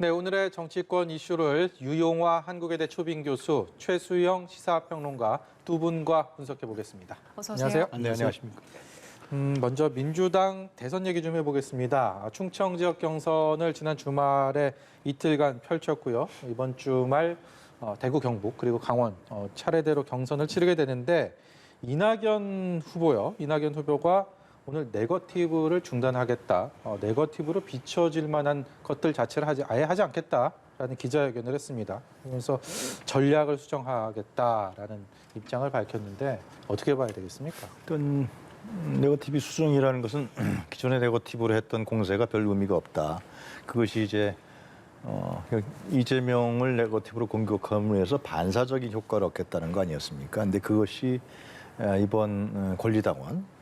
네, 오늘의 정치권 이슈를 유용화 한국외대 초빙 교수 최수영 시사평론가 두 분과 분석해 보겠습니다. 어서 오세요. 안녕하세요. 네, 안녕하십니까. 먼저 민주당 대선 얘기 좀 해보겠습니다. 충청 지역 경선을 지난 주말에 이틀간 펼쳤고요. 이번 주말 대구, 경북 그리고 강원 차례대로 경선을 치르게 되는데 이낙연 후보가 오늘 네거티브를 중단하겠다. 네거티브로 비춰질 만한 것들 자체를 아예 하지 않겠다라는 기자회견을 했습니다. 그러면서 전략을 수정하겠다라는 입장을 밝혔는데 어떻게 봐야 되겠습니까? 일단 네거티브 수정이라는 것은 기존의 네거티브로 했던 공세가 별 의미가 없다. 그것이 이제 이재명을 네거티브로 공격함으로 해서 반사적인 효과를 얻겠다는 거 아니었습니까? 근데 그것이 이번 권리당원,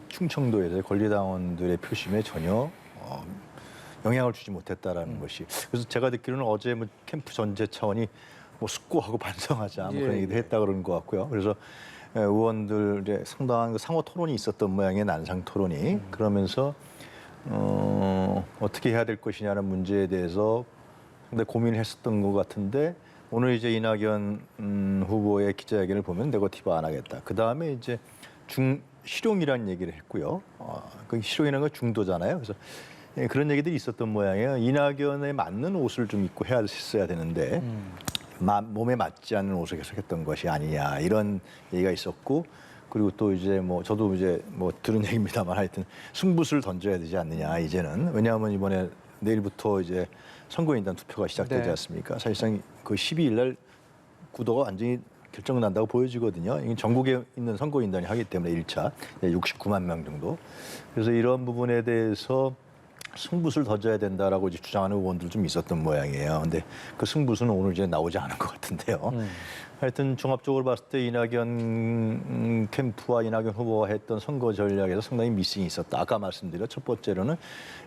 충청도에서의 권리당원들의 표심에 전혀 영향을 주지 못했다라는 것이. 그래서 제가 듣기로는 어제 뭐 캠프 전체 차원이 뭐 숙고하고 반성하자 뭐 그런 얘기도 했다 그러는 것 같고요. 그래서 의원들의 상당한 상호 토론이 있었던 모양의 난상 토론이 그러면서 어떻게 해야 될 것이냐는 문제에 대해서 상당히 고민을 했었던 것 같은데 오늘 이제 이낙연 후보의 기자회견을 보면 네거티브 안 하겠다. 그 다음에 이제 실용이라는 얘기를 했고요. 그 실용이라는 건 중도잖아요. 그래서 그런 얘기들이 있었던 모양이에요. 이낙연에 맞는 옷을 좀 입고 했어야 되는데 몸에 맞지 않는 옷을 계속했던 것이 아니냐 이런 얘기가 있었고 그리고 또 이제 뭐 저도 이제 뭐 들은 얘기입니다만 하여튼 승부수를 던져야 되지 않느냐 이제는 왜냐하면 이번에 내일부터 이제 선거인단 투표가 시작되지 않습니까? 사실상 그 12일 날 구도가 완전히 결정난다고 보여지거든요. 이게 전국에 있는 선거인단이 하기 때문에 1차 69만 명 정도. 그래서 이런 부분에 대해서 승부수를 던져야 된다라고 이제 주장하는 의원들 좀 있었던 모양이에요. 근데 그 승부수는 오늘 이제 나오지 않은 것 같은데요. 하여튼 종합적으로 봤을 때 이낙연 캠프와 이낙연 후보가 했던 선거 전략에서 상당히 미싱이 있었다. 아까 말씀드린 첫 번째로는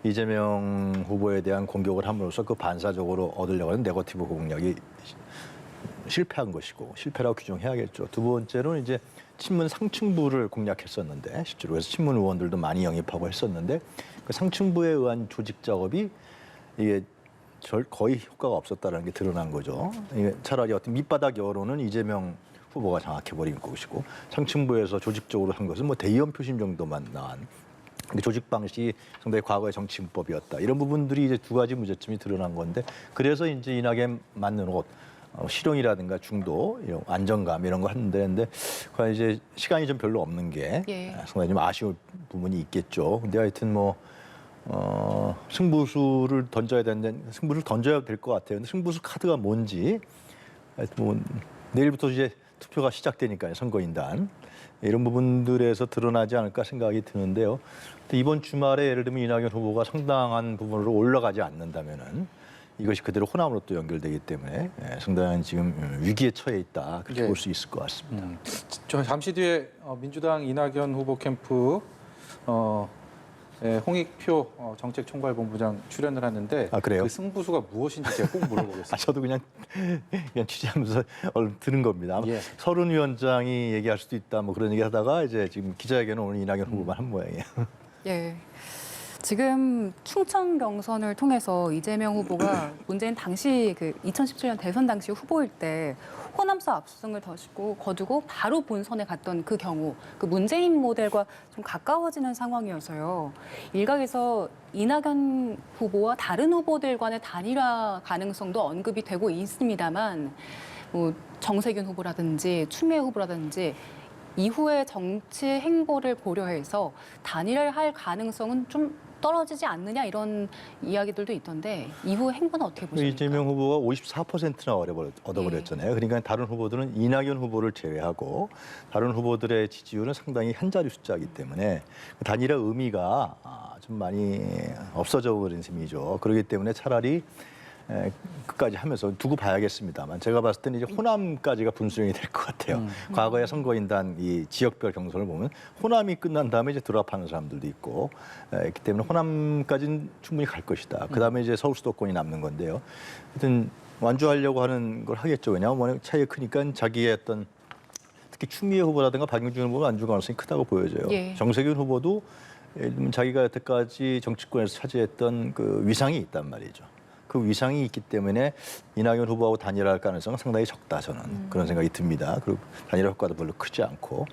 이재명 후보에 대한 공격을 함으로써 그 반사적으로 얻으려고 하는 네거티브 공략이 실패한 것이고 실패라고 규정해야겠죠. 두 번째로는 이제 친문 상층부를 공략했었는데 실제로 그래서 친문 의원들도 많이 영입하고 했었는데 그 상층부에 의한 조직 작업이 이게 거의 효과가 없었다는 게 드러난 거죠. 이게 차라리 어떤 밑바닥 여론은 이재명 후보가 장악해버린 것이고 상층부에서 조직적으로 한 것은 뭐 대의원 표심 정도만 나온 조직 방식이 상당히 과거의 정치인법이었다. 이런 부분들이 이제 두 가지 문제점이 드러난 건데 그래서 이제 이낙연 맞는 옷 실용이라든가 중도, 이런 안정감 이런 거 하는데 과연 이제 시간이 좀 별로 없는 게 상당히 좀 아쉬울 부분이 있겠죠. 근데 하여튼 뭐 승부수를 던져야 되는데 승부수를 던져야 될 것 같아요. 근데 승부수 카드가 뭔지 하여튼 뭐 내일부터 이제 투표가 시작되니까요. 선거인단 이런 부분들에서 드러나지 않을까 생각이 드는데요. 근데 이번 주말에 예를 들면 이낙연 후보가 상당한 부분으로 올라가지 않는다면은 이것이 그대로 호남으로 또 연결되기 때문에 상당한 지금 위기에 처해 있다 그렇게 볼 수 있을 것 같습니다. 잠시 뒤에 민주당 이낙연 후보 캠프 홍익표 정책총괄본부장 출연을 하는데 그래요? 그 승부수가 무엇인지 제가 꼭 물어보겠습니다. 저도 그냥 취재하면서 얼른 들은 겁니다. 아마 서른 위원장이 얘기할 수도 있다 뭐 그런 얘기 하다가 이제 지금 기자회견은 오늘 이낙연 후보만 한 모양이에요. 예. 지금 충청 경선을 통해서 이재명 후보가 문재인 당시 그 2017년 대선 당시 후보일 때 호남서 압수성을 거두고 바로 본선에 갔던 그 경우 그 문재인 모델과 좀 가까워지는 상황이어서요. 일각에서 이낙연 후보와 다른 후보들 간의 단일화 가능성도 언급이 되고 있습니다만 뭐 정세균 후보라든지 추미애 후보라든지 이후의 정치 행보를 고려해서 단일화를 할 가능성은 좀 떨어지지 않느냐 이런 이야기들도 있던데 이후 행보는 어떻게 보십니까? 이재명 후보가 54%나 얻어버렸잖아요. 그러니까 다른 후보들은 이낙연 후보를 제외하고 다른 후보들의 지지율은 상당히 한 자리 숫자이기 때문에 단일화 의미가 좀 많이 없어져 버린 셈이죠. 그렇기 때문에 차라리 끝까지 하면서 두고 봐야겠습니다만 제가 봤을 때는 이제 호남까지가 분수령이 될 것 같아요. 과거의 선거인단 이 지역별 경선을 보면 호남이 끝난 다음에 이제 드랍하는 사람들도 있고 있기 때문에 호남까지는 충분히 갈 것이다. 그다음에 이제 서울 수도권이 남는 건데요. 하여튼 완주하려고 하는 걸 하겠죠. 왜냐하면 워낙 차이가 크니까 자기의 어떤 특히 추미애 후보라든가 박용진 후보는 완주 가능성이 크다고 보여져요. 정세균 후보도 예를 들면 자기가 여태까지 정치권에서 차지했던 그 위상이 있단 말이죠. 그 위상이 있기 때문에 이낙연 후보하고 단일화할 가능성은 상당히 적다 저는 그런 생각이 듭니다. 그리고 단일화 효과도 별로 크지 않고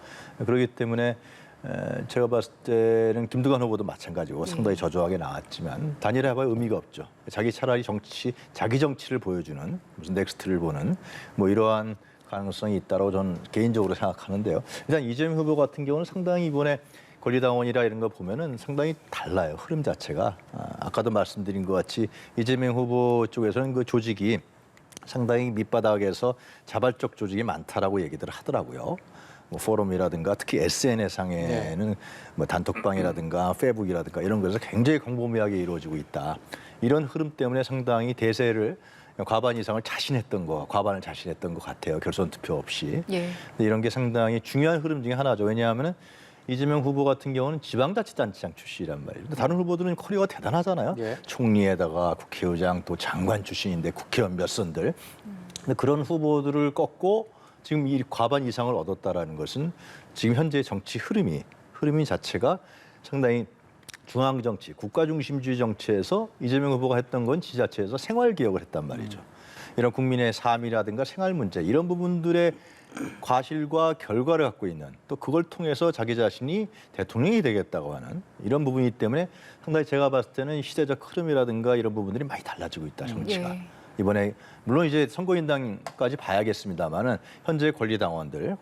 그렇기 때문에 제가 봤을 때는 김두관 후보도 마찬가지고 상당히 저조하게 나왔지만 단일화가 의미가 없죠. 자기 차라리 자기 정치를 보여주는 무슨 넥스트를 보는 뭐 이러한 가능성이 있다고 저는 개인적으로 생각하는데요. 일단 이재명 후보 같은 경우는 상당히 이번에 권리당원이라 이런 거 보면은 상당히 달라요. 흐름 자체가. 아까도 말씀드린 것 같이 이재명 후보 쪽에서는 그 조직이 상당히 밑바닥에서 자발적 조직이 많다라고 얘기들 하더라고요. 뭐 포럼이라든가 특히 SNS상에는 뭐 단톡방이라든가 페이북이라든가 이런 것에서 굉장히 광범위하게 이루어지고 있다. 이런 흐름 때문에 상당히 대세를 과반 이상을 과반을 자신했던 것 같아요. 결선 투표 없이. 예. 이런 게 상당히 중요한 흐름 중에 하나죠. 왜냐하면은 이재명 후보 같은 경우는 지방자치단체장 출신이란 말이에요. 근데 다른 후보들은 커리어가 대단하잖아요. 예. 총리에다가 국회의장 또 장관 출신인데 국회의원 몇 선들. 근데 그런 후보들을 꺾고 지금 이 과반 이상을 얻었다라는 것은 지금 현재 정치 흐름이 자체가 상당히 중앙 정치, 국가 중심주의 정치에서 이재명 후보가 했던 건 지자체에서 생활 개혁을 했단 말이죠. 이런 국민의 삶이라든가 생활 문제 이런 부분들의 과실과 결과를 갖고 있는 또 그걸 통해서 자기 자신이 대통령이 되겠다고 하는 이런 부분이기 때문에 상당히 제가 봤을 때는 시대적 흐름이라든가 이런 부분들이 많이 달라지고 있다 정치가. 예. 이번에 물론 이제 선거인단까지 봐야겠습니다만은 현재 권리당원들이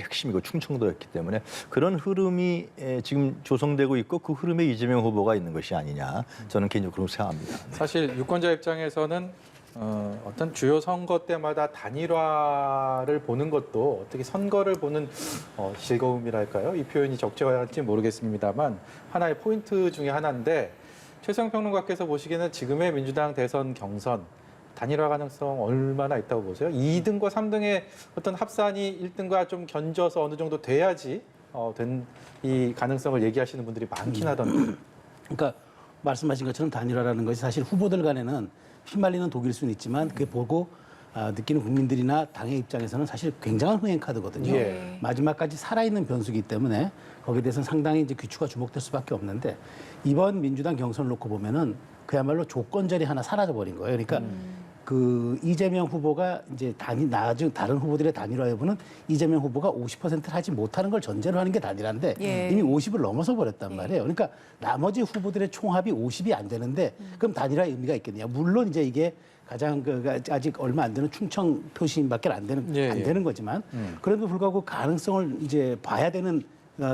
핵심이고 충청도였기 때문에 그런 흐름이 지금 조성되고 있고 그 흐름에 이재명 후보가 있는 것이 아니냐 저는 개인적으로 생각합니다. 사실 유권자 입장에서는 어떤 주요 선거 때마다 단일화를 보는 것도 어떻게 선거를 보는 즐거움이랄까요? 이 표현이 적절할지 모르겠습니다만 하나의 포인트 중에 하나인데 최수영 평론가께서 보시기에는 지금의 민주당 대선 경선 단일화 가능성 얼마나 있다고 보세요? 2등과 3등의 어떤 합산이 1등과 좀 견져서 어느 정도 돼야지 된 이 가능성을 얘기하시는 분들이 많긴 하던데. 그러니까 말씀하신 것처럼 단일화라는 것이 사실 후보들 간에는 휘말리는 독일 수는 있지만 그게 보고 느끼는 국민들이나 당의 입장에서는 사실 굉장한 흥행 카드거든요. 예. 마지막까지 살아있는 변수기 때문에 거기에 대해서는 상당히 이제 귀추가 주목될 수밖에 없는데 이번 민주당 경선을 놓고 보면은 그야말로 조건절이 하나 사라져버린 거예요. 그러니까 그 이재명 후보가 이제 다른 후보들의 단일화 여부는 이재명 후보가 50%를 하지 못하는 걸 전제로 하는 게 단일화인데 예. 이미 50을 넘어서 버렸단 말이에요. 그러니까 나머지 후보들의 총합이 50이 안 되는데 그럼 단일화의 의미가 있겠냐? 물론 이제 이게 가장 아직 얼마 안 되는 충청 표심밖에 안 되는 거지만 그래도 불구하고 가능성을 이제 봐야 되는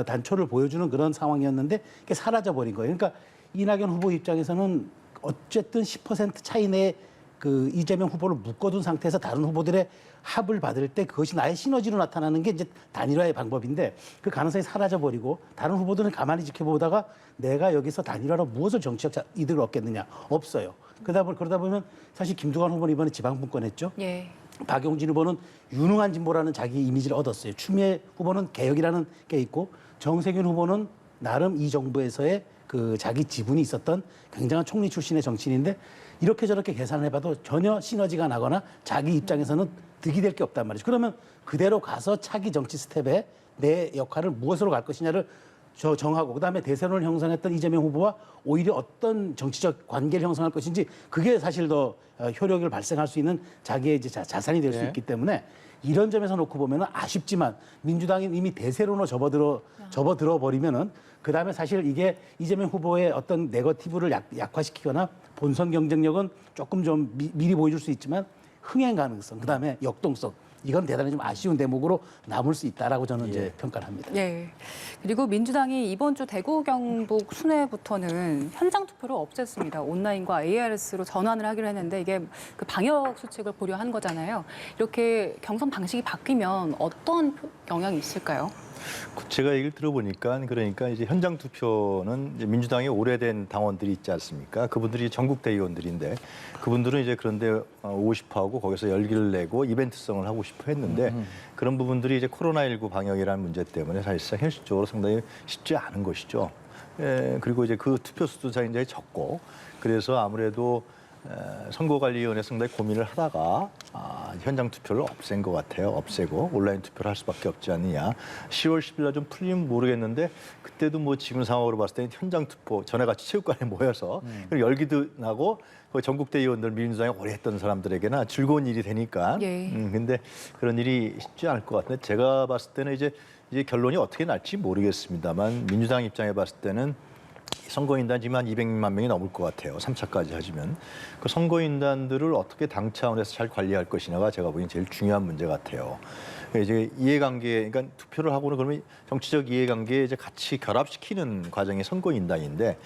단초를 보여주는 그런 상황이었는데 그게 사라져 버린 거예요. 그러니까 이낙연 후보 입장에서는 어쨌든 10% 차이 내에 그 이재명 후보를 묶어둔 상태에서 다른 후보들의 합을 받을 때 그것이 나의 시너지로 나타나는 게 이제 단일화의 방법인데 그 가능성이 사라져버리고 다른 후보들은 가만히 지켜보다가 내가 여기서 단일화로 무엇을 정치적 이득을 얻겠느냐? 없어요. 그러다 보면 사실 김두관 후보는 이번에 지방분권 했죠. 예. 박용진 후보는 유능한 진보라는 자기 이미지를 얻었어요. 추미애 후보는 개혁이라는 게 있고 정세균 후보는 나름 이 정부에서의 그 자기 지분이 있었던 굉장한 총리 출신의 정치인인데 이렇게 저렇게 계산을 해봐도 전혀 시너지가 나거나 자기 입장에서는 득이 될 게 없단 말이죠. 그러면 그대로 가서 차기 정치 스텝에 내 역할을 무엇으로 갈 것이냐를 정하고 그다음에 대세론을 형성했던 이재명 후보와 오히려 어떤 정치적 관계를 형성할 것인지 그게 사실 더 효력을 발생할 수 있는 자기의 이제 자산이 될 수 있기 때문에 이런 점에서 놓고 보면은 아쉽지만 민주당이 이미 대세론으로 접어들어 버리면은 그다음에 사실 이게 이재명 후보의 어떤 네거티브를 약화시키거나 본선 경쟁력은 조금 좀 미리 보여줄 수 있지만 흥행 가능성 그다음에 역동성 이건 대단히 좀 아쉬운 대목으로 남을 수 있다라고 저는 이제 평가를 합니다. 예. 그리고 민주당이 이번 주 대구 경북 순회부터는 현장 투표를 없앴습니다. 온라인과 ARS로 전환을 하기로 했는데 이게 그 방역 수칙을 고려한 거잖아요. 이렇게 경선 방식이 바뀌면 어떤 영향이 있을까요? 제가 얘기를 들어보니까 그러니까 이제 현장 투표는 이제 민주당의 오래된 당원들이 있지 않습니까? 그분들이 전국 대의원들인데 그분들은 이제 그런데 오고 싶어하고 거기서 열기를 내고 이벤트성을 하고 싶어 했는데 그런 부분들이 이제 코로나19 방역이라는 문제 때문에 사실상 현실적으로 상당히 쉽지 않은 것이죠. 그리고 이제 그 투표 수도 굉장히 적고 그래서 아무래도 선거관리위원회 상당히 고민을 하다가 현장 투표를 없앤 것 같아요. 없애고 온라인 투표를 할 수밖에 없지 않느냐. 10월 10일 날 좀 풀리면 모르겠는데 그때도 뭐 지금 상황으로 봤을 때 현장 투표 전에 같이 체육관에 모여서 그리고 열기도 나고 그 전국대 의원들 민주당에 오래 했던 사람들에게나 즐거운 일이 되니까. 예. 근데 그런 일이 쉽지 않을 것 같은데 제가 봤을 때는 이제 결론이 어떻게 날지 모르겠습니다만 민주당 입장에 봤을 때는 선거인단 지금 한 200만 명이 넘을 것 같아요. 3차까지 하시면. 그 선거인단들을 어떻게 당 차원에서 잘 관리할 것이냐가 제가 보기엔 제일 중요한 문제 같아요. 이제 이해관계, 그러니까 투표를 하고는 그러면 정치적 이해관계에 이제 같이 결합시키는 과정이 선거인단인데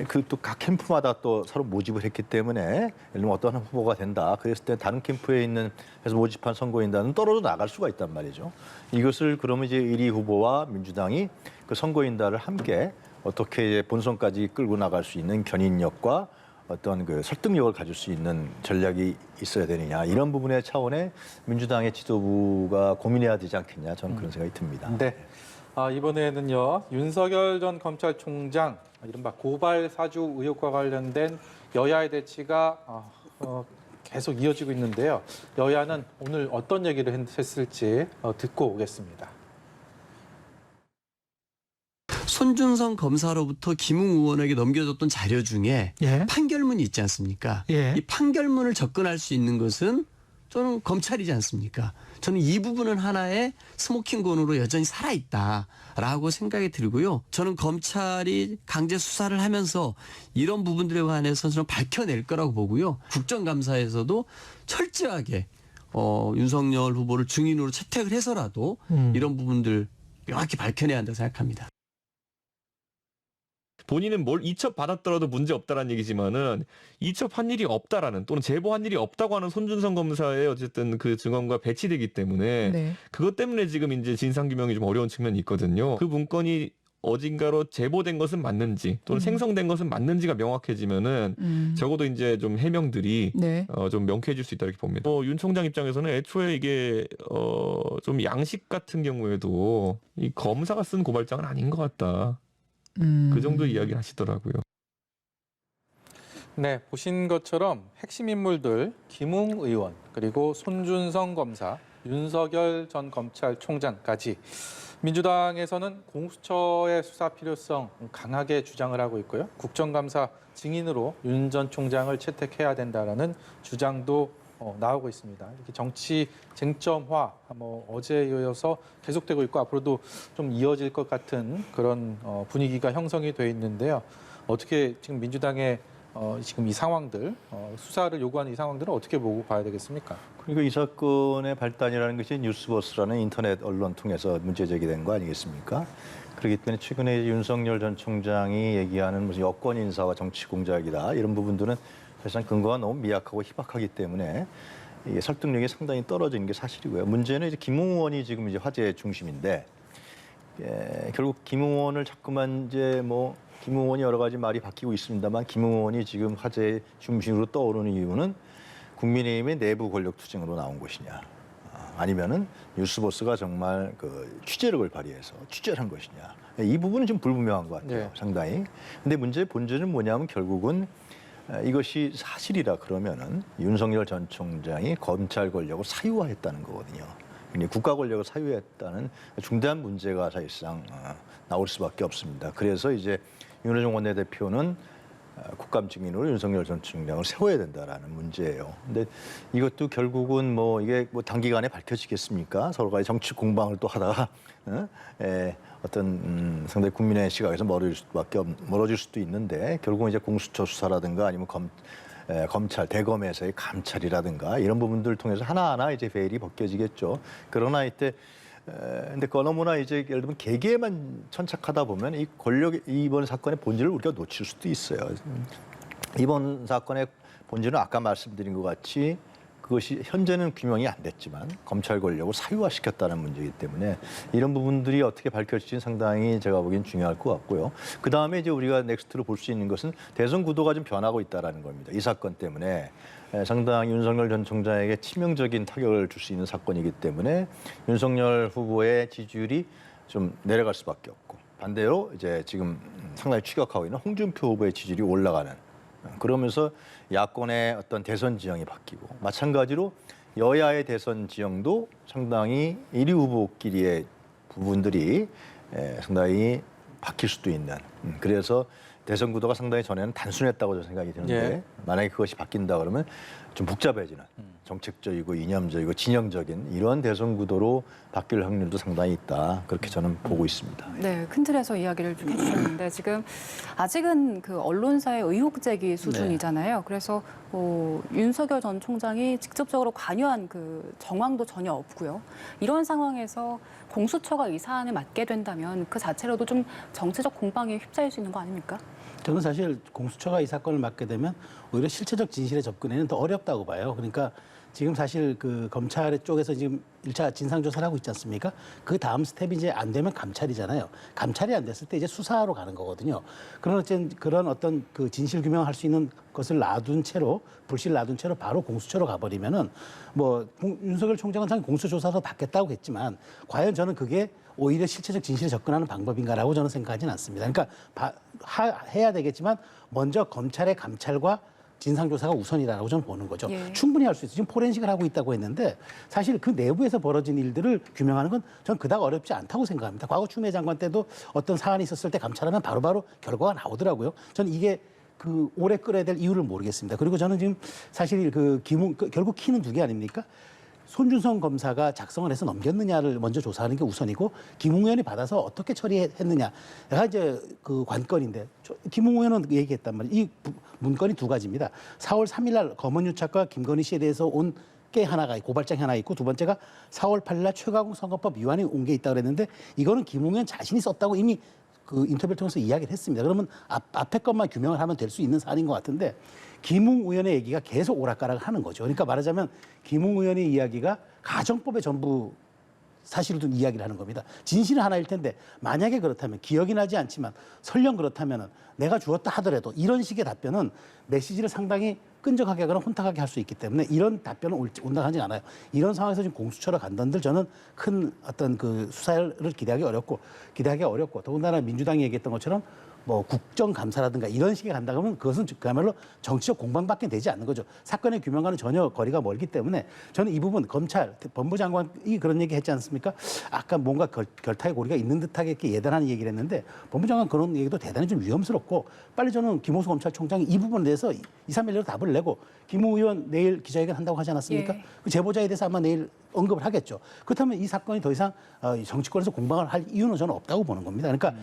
그 또 각 캠프마다 또 서로 모집을 했기 때문에 예를 들면 어떤 후보가 된다. 그랬을 때 다른 캠프에 있는 해서 모집한 선거인단은 떨어져 나갈 수가 있단 말이죠. 이것을 그러면 이제 1위 후보와 민주당이 그 선거인단을 함께 어떻게 본선까지 끌고 나갈 수 있는 견인력과 어떤 그 설득력을 가질 수 있는 전략이 있어야 되느냐 이런 부분의 차원에 민주당의 지도부가 고민해야 되지 않겠냐 저는 그런 생각이 듭니다. 네. 이번에는요 윤석열 전 검찰총장 이른바 고발 사주 의혹과 관련된 여야의 대치가 계속 이어지고 있는데요. 여야는 오늘 어떤 얘기를 했을지 듣고 오겠습니다. 손준성 검사로부터 김웅 의원에게 넘겨줬던 자료 중에 예. 판결문이 있지 않습니까? 예. 이 판결문을 접근할 수 있는 것은 저는 검찰이지 않습니까? 저는 이 부분은 하나의 스모킹건으로 여전히 살아있다라고 생각이 들고요. 저는 검찰이 강제 수사를 하면서 이런 부분들에 관해서 저는 밝혀낼 거라고 보고요. 국정감사에서도 철저하게 윤석열 후보를 증인으로 채택을 해서라도 이런 부분들 명확히 밝혀내야 한다고 생각합니다. 본인은 뭘 이첩받았더라도 문제 없다라는 얘기지만은 이첩한 일이 없다라는 또는 제보한 일이 없다고 하는 손준성 검사의 어쨌든 그 증언과 배치되기 때문에 네. 그것 때문에 지금 이제 진상규명이 좀 어려운 측면이 있거든요. 그 문건이 어딘가로 제보된 것은 맞는지 또는 생성된 것은 맞는지가 명확해지면은 적어도 이제 좀 해명들이 네. 좀 명쾌해질 수 있다 이렇게 봅니다. 윤 총장 입장에서는 애초에 이게 좀 양식 같은 경우에도 이 검사가 쓴 고발장은 아닌 것 같다. 그 정도 이야기를 하시더라고요. 네, 보신 것처럼 핵심 인물들 김웅 의원 그리고 손준성 검사, 윤석열 전 검찰총장까지 민주당에서는 공수처의 수사 필요성 강하게 주장을 하고 있고요. 국정감사 증인으로 윤 전 총장을 채택해야 된다라는 주장도 나오고 있습니다. 이렇게 정치 쟁점화 어제에 이어서 계속되고 있고 앞으로도 좀 이어질 것 같은 그런 분위기가 형성이 돼 있는데요. 어떻게 지금 민주당의 지금 이 상황들 수사를 요구하는 이 상황들은 어떻게 보고 봐야 되겠습니까? 그리고 이 사건의 발단이라는 것이 뉴스버스라는 인터넷 언론 통해서 문제 제기된 거 아니겠습니까? 그렇기 때문에 최근에 윤석열 전 총장이 얘기하는 무슨 여권 인사와 정치 공작이다 이런 부분들은 사실상 근거가 너무 미약하고 희박하기 때문에 이게 설득력이 상당히 떨어지는 게 사실이고요. 문제는 이제 김웅 의원이 지금 이제 화제의 중심인데 결국 김웅 의원을 자꾸만 이제 김웅 의원이 여러 가지 말이 바뀌고 있습니다만 김웅 의원이 지금 화제의 중심으로 떠오르는 이유는 국민의힘의 내부 권력 투쟁으로 나온 것이냐 아니면은 뉴스버스가 정말 그 취재력을 발휘해서 취재를 한 것이냐 이 부분은 좀 불분명한 것 같아요. 네. 상당히. 근데 문제의 본질은 뭐냐면 결국은 이것이 사실이라 그러면은 윤석열 전 총장이 검찰 권력을 사유화했다는 거거든요. 국가 권력을 사유했다는 중대한 문제가 사실상 나올 수밖에 없습니다. 그래서 이제 윤호중 원내대표는 국감 증인으로 윤석열 전 총장을 세워야 된다라는 문제예요. 근데 이것도 결국은 이게 단기간에 밝혀지겠습니까? 서로 간에 정치 공방을 또 하다가 어떤 상당히 국민의 시각에서 멀어질 수도 있는데 결국은 이제 공수처 수사라든가 아니면 검찰 대검에서의 감찰이라든가 이런 부분들을 통해서 하나하나 이제 베일이 벗겨지겠죠. 그러나 근데 너무나 이제 예를 들면 개개만 천착하다 보면 이 이번 사건의 본질을 우리가 놓칠 수도 있어요. 이번 사건의 본질은 아까 말씀드린 것 같이 그것이 현재는 규명이 안 됐지만 검찰 권력을 사유화시켰다는 문제이기 때문에 이런 부분들이 어떻게 밝혀질지는 상당히 제가 보기엔 중요할 것 같고요. 그 다음에 이제 우리가 넥스트로 볼 수 있는 것은 대선 구도가 좀 변하고 있다는 겁니다. 이 사건 때문에 상당히 윤석열 전 총장에게 치명적인 타격을 줄 수 있는 사건이기 때문에 윤석열 후보의 지지율이 좀 내려갈 수밖에 없고 반대로 이제 지금 상당히 추격하고 있는 홍준표 후보의 지지율이 올라가는 그러면서 야권의 어떤 대선 지형이 바뀌고 마찬가지로 여야의 대선 지형도 상당히 1위 후보끼리의 부분들이 상당히 바뀔 수도 있는 그래서 대선 구도가 상당히 전에는 단순했다고 저는 생각이 드는데 예. 만약에 그것이 바뀐다 그러면 좀 복잡해지는 정책적이고 이념적이고 진영적인 이런 대선 구도로 바뀔 확률도 상당히 있다. 그렇게 저는 보고 있습니다. 네, 큰 틀에서 이야기를 쭉 해주셨는데 지금 아직은 그 언론사의 의혹 제기 수준이잖아요. 그래서 윤석열 전 총장이 직접적으로 관여한 그 정황도 전혀 없고요. 이런 상황에서 공수처가 이 사안을 맡게 된다면 그 자체로도 좀 정치적 공방에 휩싸일 수 있는 거 아닙니까? 저는 사실 공수처가 이 사건을 맡게 되면 오히려 실체적 진실에 접근에는 더 어렵다고 봐요. 그러니까 지금 사실 그 검찰 쪽에서 지금 1차 진상조사를 하고 있지 않습니까? 그 다음 스텝이 이제 안 되면 감찰이잖아요. 감찰이 안 됐을 때 이제 수사로 가는 거거든요. 그런 어떤 그 진실 규명할 수 있는 것을 놔둔 채로 불실 놔둔 채로 바로 공수처로 가버리면은 뭐 윤석열 총장은 당연히 공수조사도 받겠다고 했지만 과연 저는 그게 오히려 실체적 진실에 접근하는 방법인가라고 저는 생각하지는 않습니다. 그러니까 해야 되겠지만 먼저 검찰의 감찰과 진상조사가 우선이라고 저는 보는 거죠. 예. 충분히 할 수 있어요. 지금 포렌식을 하고 있다고 했는데 사실 그 내부에서 벌어진 일들을 규명하는 건 저는 그닥 어렵지 않다고 생각합니다. 과거 추미애 장관 때도 어떤 사안이 있었을 때 감찰하면 바로바로 결과가 나오더라고요. 저는 이게 그 오래 끌어야 될 이유를 모르겠습니다. 그리고 저는 지금 사실 결국 키는 두 개 아닙니까? 손준성 검사가 작성을 해서 넘겼느냐를 먼저 조사하는 게 우선이고 김웅 의원이 받아서 어떻게 처리했느냐가 이제 그 관건인데 김웅 의원은 얘기했단 말이에요. 이 문건이 두 가지입니다. 4월 3일 날 검언유착과 김건희 씨에 대해서 온 게 하나가 고발장이 하나 있고 두 번째가 4월 8일 날 최가공 선거법 위반이 온 게 있다고 그랬는데 이거는 김웅 의원 자신이 썼다고 이미 그 인터뷰를 통해서 이야기를 했습니다. 그러면 앞에 것만 규명을 하면 될 수 있는 사안인 것 같은데 김웅 의원의 얘기가 계속 오락가락을 하는 거죠. 그러니까 말하자면 김웅 의원의 이야기가 가정법에 전부 사실을 둔 이야기를 하는 겁니다. 진실은 하나일 텐데 만약에 그렇다면 기억이 나지 않지만 설령 그렇다면 내가 주었다 하더라도 이런 식의 답변은 메시지를 상당히 끈적하게 하거나 혼탁하게 할 수 있기 때문에 이런 답변은 온당하지 않아요. 이런 상황에서 지금 공수처로 간다는들 저는 큰 어떤 그 수사를 기대하기 어렵고 더군다나 민주당이 얘기했던 것처럼 뭐 국정감사라든가 이런 식의 간다 그러면 그것은 그야말로 정치적 공방밖에 되지 않는 거죠. 사건의 규명과는 전혀 거리가 멀기 때문에 저는 이 부분 검찰, 법무장관이 그런 얘기 했지 않습니까? 아까 뭔가 결탁의 고리가 있는 듯하게 이렇게 예단하는 얘기를 했는데 법무장관 그런 얘기도 대단히 좀 위험스럽고 빨리 저는 김호수 검찰총장이 이 부분에 대해서 2, 3일 내로 답을 내고 김웅 의원 내일 기자회견 한다고 하지 않았습니까? 예. 그 제보자에 대해서 아마 내일 언급을 하겠죠. 그렇다면 이 사건이 더 이상 정치권에서 공방을 할 이유는 저는 없다고 보는 겁니다. 그러니까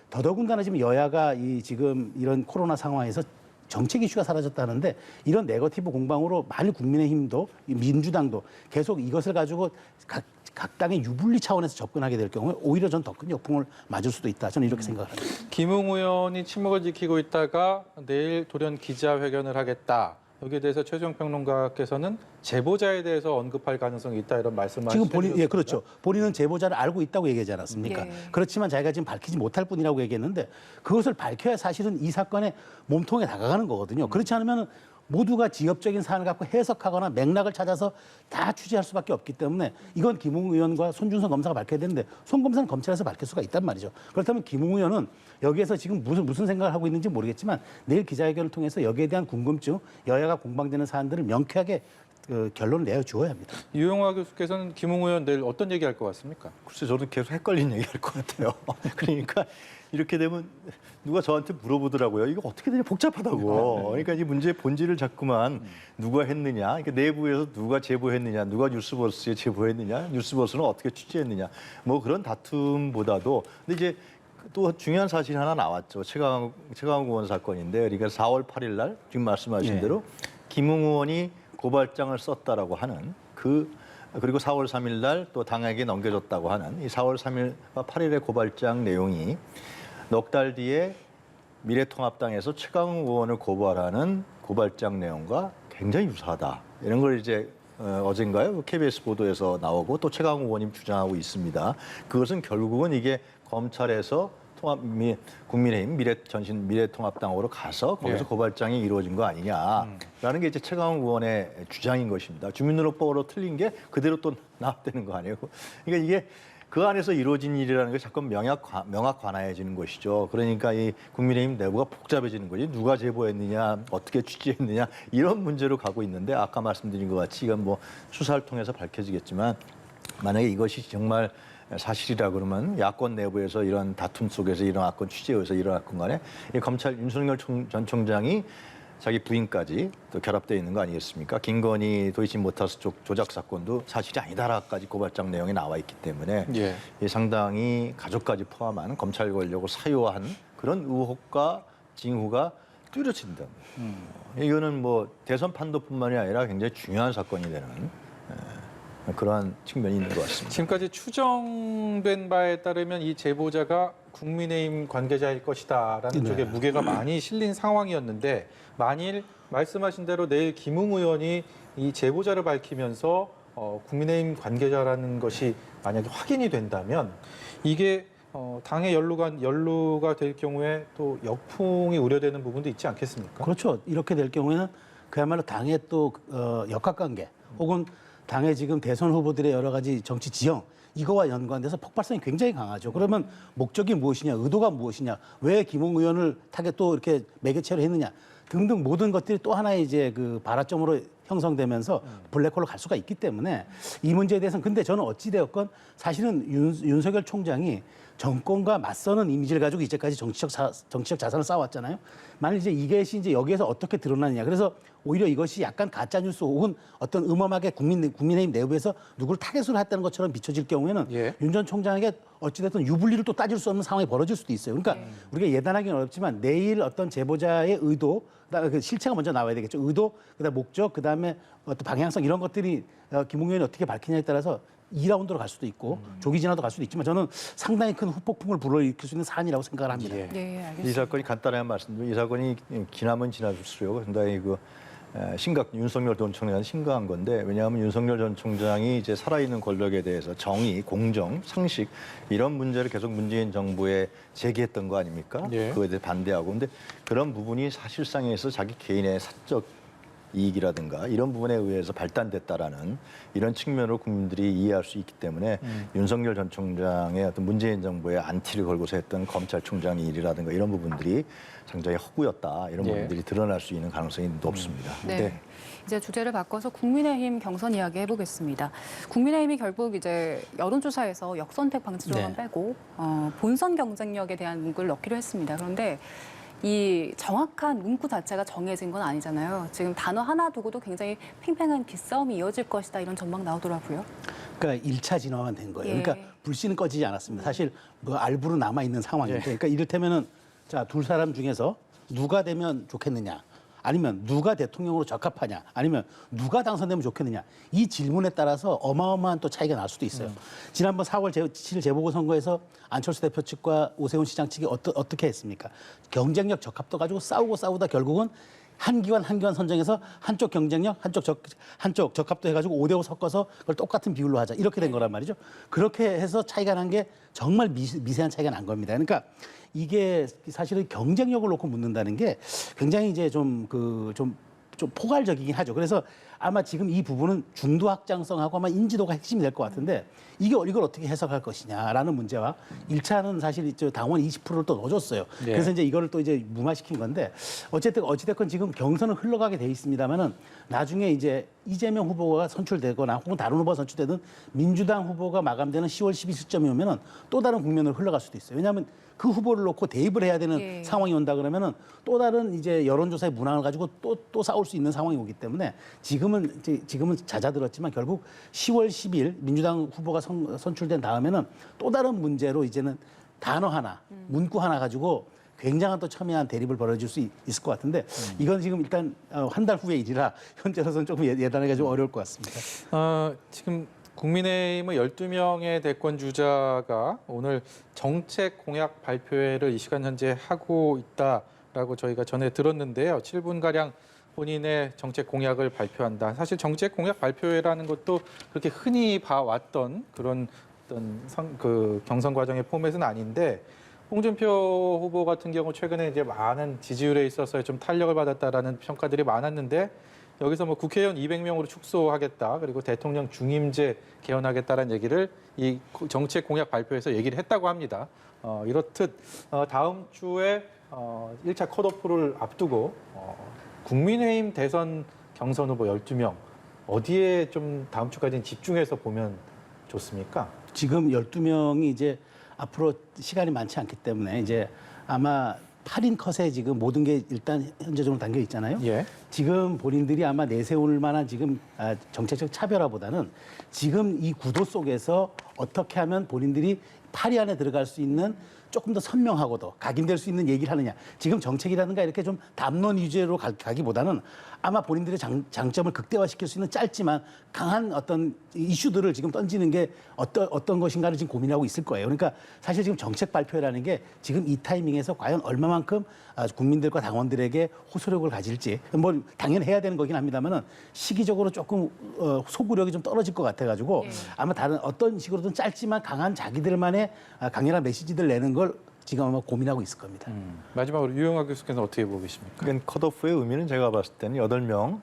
더더군다나 지금 여야가 지금 이런 코로나 상황에서 정책 이슈가 사라졌다는데 이런 네거티브 공방으로 만일 국민의힘도 민주당도 계속 이것을 가지고 각 당의 유불리 차원에서 접근하게 될 경우에 오히려 전 더 큰 역풍을 맞을 수도 있다. 저는 이렇게 생각합니다. 김웅 의원이 침묵을 지키고 있다가 내일 돌연 기자회견을 하겠다. 여기에 대해서 최수영 평론가께서는 제보자에 대해서 언급할 가능성이 있다 이런 말씀을 지금 하시죠. 그렇죠. 본인은 제보자를 알고 있다고 얘기하지 않았습니까? 예. 그렇지만 자기가 지금 밝히지 못할 뿐이라고 얘기했는데 그것을 밝혀야 사실은 이 사건의 몸통에 다가가는 거거든요. 그렇지 않으면 모두가 지엽적인 사안을 갖고 해석하거나 맥락을 찾아서 다 취재할 수밖에 없기 때문에 이건 김웅 의원과 손준성 검사가 밝혀야 되는데 손 검사는 검찰에서 밝힐 수가 있단 말이죠. 그렇다면 김웅 의원은 여기에서 지금 무슨 생각을 하고 있는지 모르겠지만 내일 기자회견을 통해서 여기에 대한 궁금증, 여야가 공방되는 사안들을 명쾌하게 결론을 내어주어야 합니다. 유영화 교수께서는 김웅 의원 내일 어떤 얘기할 것 같습니까? 글쎄 저도 계속 헷갈리는 얘기할 것 같아요. 그러니까 이렇게 되면 누가 저한테 물어보더라고요. 이거 어떻게 되냐 복잡하다고. 그러니까 이 문제의 본질을 자꾸만 누가 했느냐, 그러니까 내부에서 누가 제보했느냐, 누가 뉴스버스에 제보했느냐, 뉴스버스는 어떻게 취재했느냐, 뭐 그런 다툼보다도 근데 이제 또 중요한 사실이 하나 나왔죠. 최강욱 의원 사건인데, 그러니까 4월 8일 날 지금 말씀하신 대로 김웅 의원이 고발장을 썼다라고 하는 그리고 4월 3일 날 또 당에게 넘겨줬다고 하는 이 4월 3일과 8일의 고발장 내용이 넉 달 뒤에 미래통합당에서 최강욱 의원을 고발하는 고발장 내용과 굉장히 유사하다. 이런 걸 이제 어젠가요? KBS 보도에서 나오고 또 최강욱 의원님 주장하고 있습니다. 그것은 결국은 이게 검찰에서 국민의힘 미래통합당으로 가서 거기서 고발장이 이루어진 거 아니냐라는 게 이제 최강욱 의원의 주장인 것입니다. 주민등록법으로 틀린 게 그대로 또 나왔다는 거 아니에요? 그러니까 이게 그 안에서 이루어진 일이라는 게 자꾸 명확관화해지는 것이죠. 그러니까 이 국민의힘 내부가 복잡해지는 거지. 누가 제보했느냐, 어떻게 취재했느냐 이런 문제로 가고 있는데 아까 말씀드린 것 같이 이건 뭐 수사를 통해서 밝혀지겠지만 만약에 이것이 정말 사실이라 그러면 야권 내부에서 이런 다툼 속에서 일어났건 취재에서 일어났건 간에 이 검찰 윤석열 전 총장이 자기 부인까지 또 결합되어 있는 거 아니겠습니까? 김건희 도이치모터스 쪽 조작 사건도 사실이 아니다라까지 고발장 내용이 나와 있기 때문에 예. 이 상당히 가족까지 포함한 검찰 권력을 사유화한 그런 의혹과 징후가 뚜렷해진다. 이거는 뭐 대선 판도뿐만이 아니라 굉장히 중요한 사건이 되는 그러한 측면이 있는 것 같습니다. 지금까지 추정된 바에 따르면 이 제보자가 국민의힘 관계자일 것이다라는 네. 쪽에 무게가 많이 실린 상황이었는데 만일 말씀하신 대로 내일 김웅 의원이 이 제보자를 밝히면서 국민의힘 관계자라는 것이 만약에 확인이 된다면 이게 당의 연루가 될 경우에 또 역풍이 우려되는 부분도 있지 않겠습니까? 그렇죠. 이렇게 될 경우에는 그야말로 당의 또 역학관계 혹은 당의 지금 대선 후보들의 여러 가지 정치 지형 이거와 연관돼서 폭발성이 굉장히 강하죠. 그러면 목적이 무엇이냐, 의도가 무엇이냐, 왜 김웅 의원을 타겟 또 이렇게 매개체로 했느냐 등등 모든 것들이 또 하나의 이제 그 발화점으로 형성되면서 블랙홀로 갈 수가 있기 때문에 이 문제에 대해서는 근데 저는 어찌되었건 사실은 윤석열 총장이 정권과 맞서는 이미지를 가지고 이제까지 정치적 자산을 쌓아왔잖아요. 만일 이제 이것이 이제 여기에서 어떻게 드러나느냐. 그래서 오히려 이것이 약간 가짜뉴스 혹은 어떤 음험하게 국민의힘 내부에서 누구를 타겟으로 했다는 것처럼 비춰질 경우에는 예. 윤 전 총장에게 어찌됐든 유불리를 또 따질 수 없는 상황이 벌어질 수도 있어요. 그러니까 우리가 예단하기는 어렵지만 내일 어떤 제보자의 의도, 그다음에 그 실체가 먼저 나와야 되겠죠. 의도, 그다음 목적, 그다음에 어떤 방향성 이런 것들이 김웅 의원이 어떻게 밝히냐에 따라서 2라운드로 갈 수도 있고 조기 진화도 갈 수도 있지만 저는 상당히 큰 후폭풍을 불러일으킬 수 있는 사안이라고 생각을 합니다. 예. 네, 알겠습니다. 이 사건이 간단하게 말씀드리면 이 사건이 지나면 지날수록 상당히 윤석열 전 총장은 심각한 건데 왜냐하면 윤석열 전 총장이 이제 살아있는 권력에 대해서 정의, 공정, 상식 이런 문제를 계속 문재인 정부에 제기했던 거 아닙니까? 예. 그거에 대해 반대하고 근데 그런 부분이 사실상에서 자기 개인의 사적 이익이라든가 이런 부분에 의해서 발단됐다라는 이런 측면으로 국민들이 이해할 수 있기 때문에 윤석열 전 총장의 어떤 문재인 정부의 안티를 걸고서 했던 검찰총장의 일이라든가 이런 부분들이 상당히 허구였다 이런 예. 부분들이 드러날 수 있는 가능성이 높습니다. 네. 이제 주제를 바꿔서 국민의힘 경선 이야기 해보겠습니다. 국민의힘이 결국 이제 여론조사에서 역선택 방지조항 네. 빼고 본선 경쟁력에 대한 문구를 넣기로 했습니다. 그런데 이 정확한 문구 자체가 정해진 건 아니잖아요. 지금 단어 하나 두고도 굉장히 팽팽한 기싸움이 이어질 것이다 이런 전망 나오더라고요. 그러니까 1차 진화만 된 거예요. 예. 그러니까 불씨는 꺼지지 않았습니다. 사실 뭐 알부로 남아 있는 상황인데, 그러니까 이를테면은 자, 두 사람 중에서 누가 되면 좋겠느냐, 아니면 누가 대통령으로 적합하냐, 아니면 누가 당선되면 좋겠느냐 이 질문에 따라서 어마어마한 또 차이가 날 수도 있어요. 지난번 4월 7일 재보궐선거에서 안철수 대표 측과 오세훈 시장 측이 어떻게 했습니까? 경쟁력 적합도 가지고 싸우다 결국은 한 기관 선정해서 한쪽 경쟁력, 한쪽 적합도 해가지고 5대5 섞어서 그걸 똑같은 비율로 하자 이렇게 된 거란 말이죠. 그렇게 해서 차이가 난 게 정말 미세한 차이가 난 겁니다. 그러니까 이게 사실은 경쟁력을 놓고 묻는다는 게 굉장히 이제 좀 포괄적이긴 하죠. 그래서 아마 지금 이 부분은 중도 확장성하고 아마 인지도가 핵심이 될 것 같은데 이걸 어떻게 해석할 것이냐라는 문제와 1차는 사실 당원 20%를 또 넣어줬어요. 네. 그래서 이제 이거를 또 이제 무마시킨 건데 어찌됐건 지금 경선은 흘러가게 돼 있습니다만은 나중에 이제 이재명 후보가 선출되거나 혹은 다른 후보가 선출되든 민주당 후보가 마감되는 10월 12일 시점이 오면은 또 다른 국면으로 흘러갈 수도 있어요. 왜냐하면 그 후보를 놓고 대입을 해야 되는 예. 상황이 온다 그러면은 또 다른 이제 여론조사의 문항을 가지고 또 싸울 수 있는 상황이 오기 때문에 지금은 잦아들었지만 결국 10월 10일 민주당 후보가 선출된 다음에는 또 다른 문제로 이제는 단어 하나, 문구 하나 가지고 굉장한 또 첨예한 대립을 벌어질 수 있을 것 같은데 이건 지금 일단 한 달 후의 일이라 현재로서는 조금 예단하기가 좀 어려울 것 같습니다. 지금 국민의힘의 12명의 대권 주자가 오늘 정책 공약 발표회를 이 시간 현재 하고 있다라고 저희가 전에 들었는데요. 7분가량 본인의 정책 공약을 발표한다. 사실 정책 공약 발표회라는 것도 그렇게 흔히 봐왔던 그런 어떤 경선 과정의 포맷은 아닌데 홍준표 후보 같은 경우 최근에 이제 많은 지지율에 있어서 좀 탄력을 받았다라는 평가들이 많았는데 여기서 뭐 국회의원 200명으로 축소하겠다, 그리고 대통령 중임제 개헌하겠다는 얘기를 이 정책 공약 발표에서 얘기를 했다고 합니다. 이렇듯 다음 주에 1차 컷오프를 앞두고 국민의힘 대선 경선 후보 12명 어디에 좀 다음 주까지는 집중해서 보면 좋습니까? 지금 12명이 이제 앞으로 시간이 많지 않기 때문에 이제 아마 8인 컷에 지금 모든 게 일단 현재적으로 담겨 있잖아요. 예. 지금 본인들이 아마 내세울 만한 지금 정책적 차별화보다는 지금 이 구도 속에서 어떻게 하면 본인들이 8위 안에 들어갈 수 있는 조금 더 선명하고 더 각인될 수 있는 얘기를 하느냐. 지금 정책이라든가 이렇게 좀 담론 위주로 가기보다는 아마 본인들의 장점을 극대화시킬 수 있는 짧지만 강한 어떤 이슈들을 지금 던지는 게 어떤 것인가를 지금 고민하고 있을 거예요. 그러니까 사실 지금 정책 발표라는 게 지금 이 타이밍에서 과연 얼마만큼 국민들과 당원들에게 호소력을 가질지 뭐 당연히 해야 되는 거긴 합니다만은 시기적으로 조금 소구력이 좀 떨어질 것 같아가지고 아마 다른 어떤 식으로든 짧지만 강한 자기들만의 강렬한 메시지들 내는 걸 지금 아마 고민하고 있을 겁니다. 마지막으로 유영학 교수께서는 어떻게 보고 계십니까? 그러니까 컷오프의 의미는 제가 봤을 때는 8명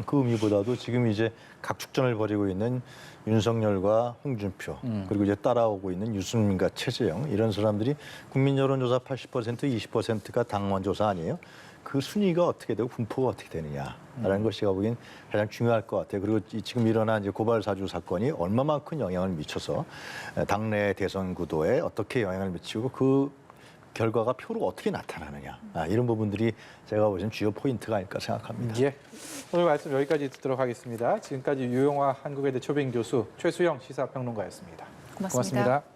그 의미보다도 지금 이제 각축전을 벌이고 있는 윤석열과 홍준표 그리고 이제 따라오고 있는 유승민과 최재형 이런 사람들이 국민 여론조사 80% 20%가 당원 조사 아니에요? 그 순위가 어떻게 되고 분포가 어떻게 되느냐라는 것이 제가 보기엔 가장 중요할 것 같아요. 그리고 지금 일어난 이제 고발 사주 사건이 얼마만큼 영향을 미쳐서 당내 대선 구도에 어떻게 영향을 미치고 그 결과가 표로 어떻게 나타나느냐 이런 부분들이 제가 보기엔 주요 포인트가 아닐까 생각합니다. 예. 오늘 말씀 여기까지 듣도록 하겠습니다. 지금까지 유영화 한국외대 초빙 교수, 최수영 시사평론가였습니다. 고맙습니다.